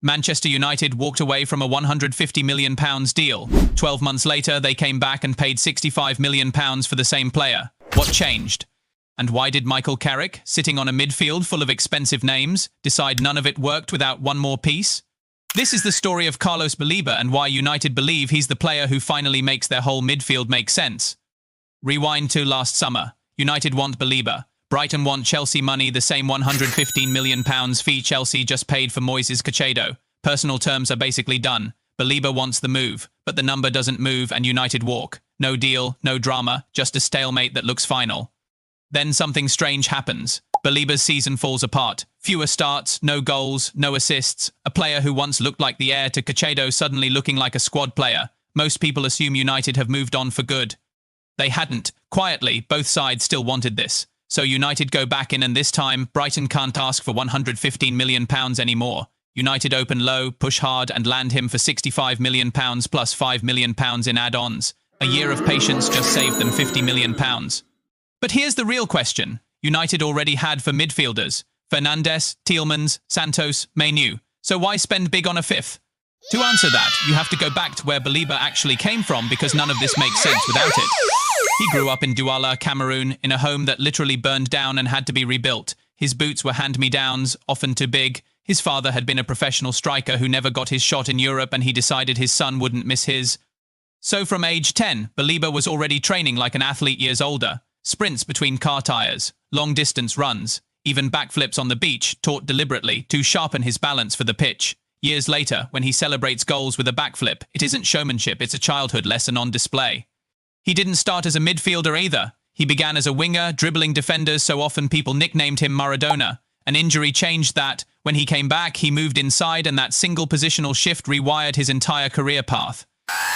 Manchester United walked away from a £150 million deal. 12 months later, they came back and paid £65 million for the same player. What changed? And why did Michael Carrick, sitting on a midfield full of expensive names, decide none of it worked without one more piece? This is the story of Carlos Baleba and why United believe he's the player who finally makes their whole midfield make sense. Rewind to last summer. United want Baleba. Brighton want Chelsea money, the same £115 million fee Chelsea just paid for Moises Caicedo. Personal terms are basically done. Baleba wants the move, but the number doesn't move and United walk. No deal, no drama, just a stalemate that looks final. Then something strange happens. Baleba's season falls apart. Fewer starts, no goals, no assists. A player who once looked like the heir to Caicedo suddenly looking like a squad player. Most people assume United have moved on for good. They hadn't. Quietly, both sides still wanted this. So United go back in and this time, Brighton can't ask for £115 million anymore. United open low, push hard and land him for £65 million plus £5 million in add-ons. A year of patience just saved them £50 million. But here's the real question. United already had for midfielders. Fernandes, Tielemans, Santos, Mainu. So why spend big on a fifth? To answer that, you have to go back to where Baleba actually came from because none of this makes sense without it. He grew up in Douala, Cameroon, in a home that literally burned down and had to be rebuilt. His boots were hand-me-downs, often too big. His father had been a professional striker who never got his shot in Europe and he decided his son wouldn't miss his. So from age 10, Baleba was already training like an athlete years older. Sprints between car tires, long-distance runs, even backflips on the beach, taught deliberately to sharpen his balance for the pitch. Years later, when he celebrates goals with a backflip, it isn't showmanship, it's a childhood lesson on display. He didn't start as a midfielder either. He began as a winger, dribbling defenders so often people nicknamed him Maradona. An injury changed that. When he came back, he moved inside and that single positional shift rewired his entire career path.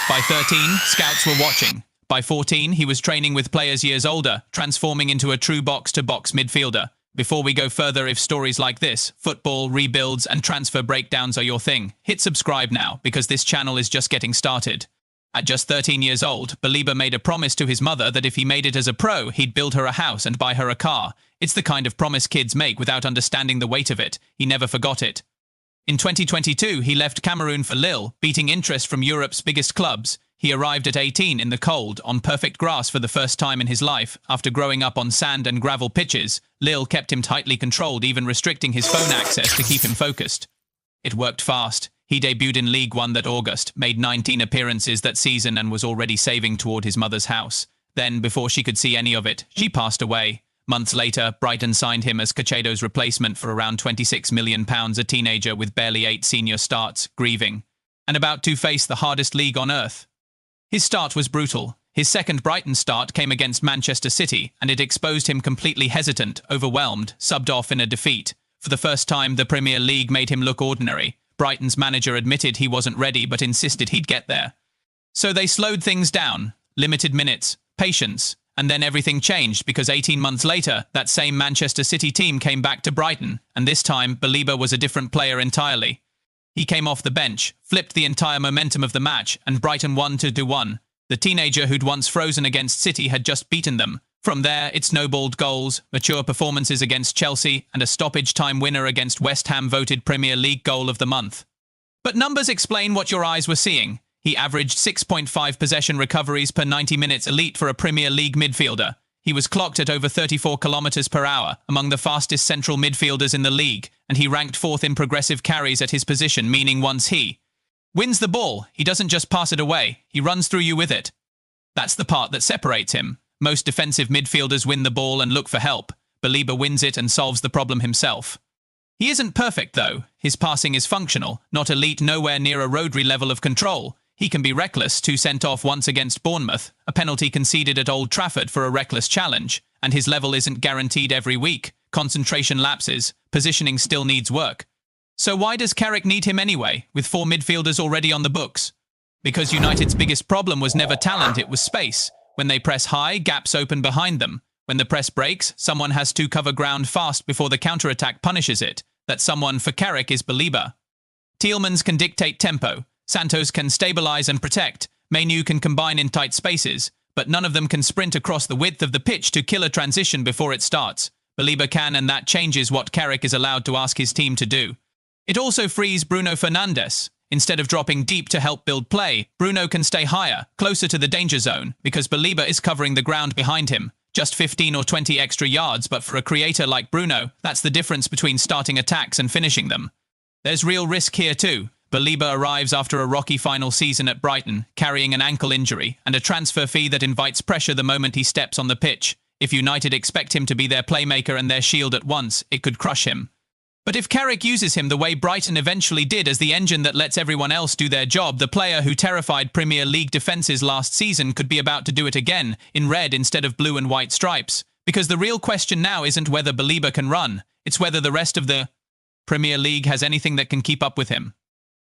By 13, scouts were watching. By 14, he was training with players years older, transforming into a true box-to-box midfielder. Before we go further, if stories like this, football, rebuilds and transfer breakdowns are your thing, hit subscribe now because this channel is just getting started. At just 13 years old, Baleba made a promise to his mother that if he made it as a pro, he'd build her a house and buy her a car. It's the kind of promise kids make without understanding the weight of it. He never forgot it. In 2022, he left Cameroon for Lille, beating interest from Europe's biggest clubs. He arrived at 18 in the cold, on perfect grass for the first time in his life. After growing up on sand and gravel pitches, Lille kept him tightly controlled, even restricting his phone access to keep him focused. It worked fast. He debuted in League One that August, made 19 appearances that season and was already saving toward his mother's house. Then, before she could see any of it, she passed away. Months later, Brighton signed him as Caicedo's replacement for around £26 million, a teenager with barely 8 senior starts, grieving, and about to face the hardest league on earth. His start was brutal. His second Brighton start came against Manchester City, and it exposed him completely hesitant, overwhelmed, subbed off in a defeat. For the first time, the Premier League made him look ordinary. Brighton's manager admitted he wasn't ready but insisted he'd get there. So they slowed things down, limited minutes, patience, and then everything changed because 18 months later, that same Manchester City team came back to Brighton, and this time, Baleba was a different player entirely. He came off the bench, flipped the entire momentum of the match, and Brighton won 2-1. The teenager who'd once frozen against City had just beaten them. From there, it snowballed goals, mature performances against Chelsea, and a stoppage-time winner against West Ham voted Premier League Goal of the Month. But numbers explain what your eyes were seeing. He averaged 6.5 possession recoveries per 90 minutes, elite for a Premier League midfielder. He was clocked at over 34 kilometers per hour, among the fastest central midfielders in the league, and he ranked 4th in progressive carries at his position, meaning once he wins the ball, he doesn't just pass it away, he runs through you with it. That's the part that separates him. Most defensive midfielders win the ball and look for help. Baleba wins it and solves the problem himself. He isn't perfect, though. His passing is functional, not elite, nowhere near a Rodri level of control. He can be reckless, 2 sent off once against Bournemouth, a penalty conceded at Old Trafford for a reckless challenge, and his level isn't guaranteed every week. Concentration lapses, positioning still needs work. So why does Carrick need him anyway, with 4 midfielders already on the books? Because United's biggest problem was never talent, it was space. When they press high, gaps open behind them. When the press breaks, someone has to cover ground fast before the counter-attack punishes it. That someone for Carrick is Baleba. Tielemans can dictate tempo. Santos can stabilize and protect. Mainu can combine in tight spaces. But none of them can sprint across the width of the pitch to kill a transition before it starts. Baleba can, and that changes what Carrick is allowed to ask his team to do. It also frees Bruno Fernandes. Instead of dropping deep to help build play, Bruno can stay higher, closer to the danger zone, because Baleba is covering the ground behind him. Just 15 or 20 extra yards, but for a creator like Bruno, that's the difference between starting attacks and finishing them. There's real risk here too. Baleba arrives after a rocky final season at Brighton, carrying an ankle injury, and a transfer fee that invites pressure the moment he steps on the pitch. If United expect him to be their playmaker and their shield at once, it could crush him. But if Carrick uses him the way Brighton eventually did as the engine that lets everyone else do their job, the player who terrified Premier League defences last season could be about to do it again, in red instead of blue and white stripes. Because the real question now isn't whether Baleba can run, it's whether the rest of the Premier League has anything that can keep up with him.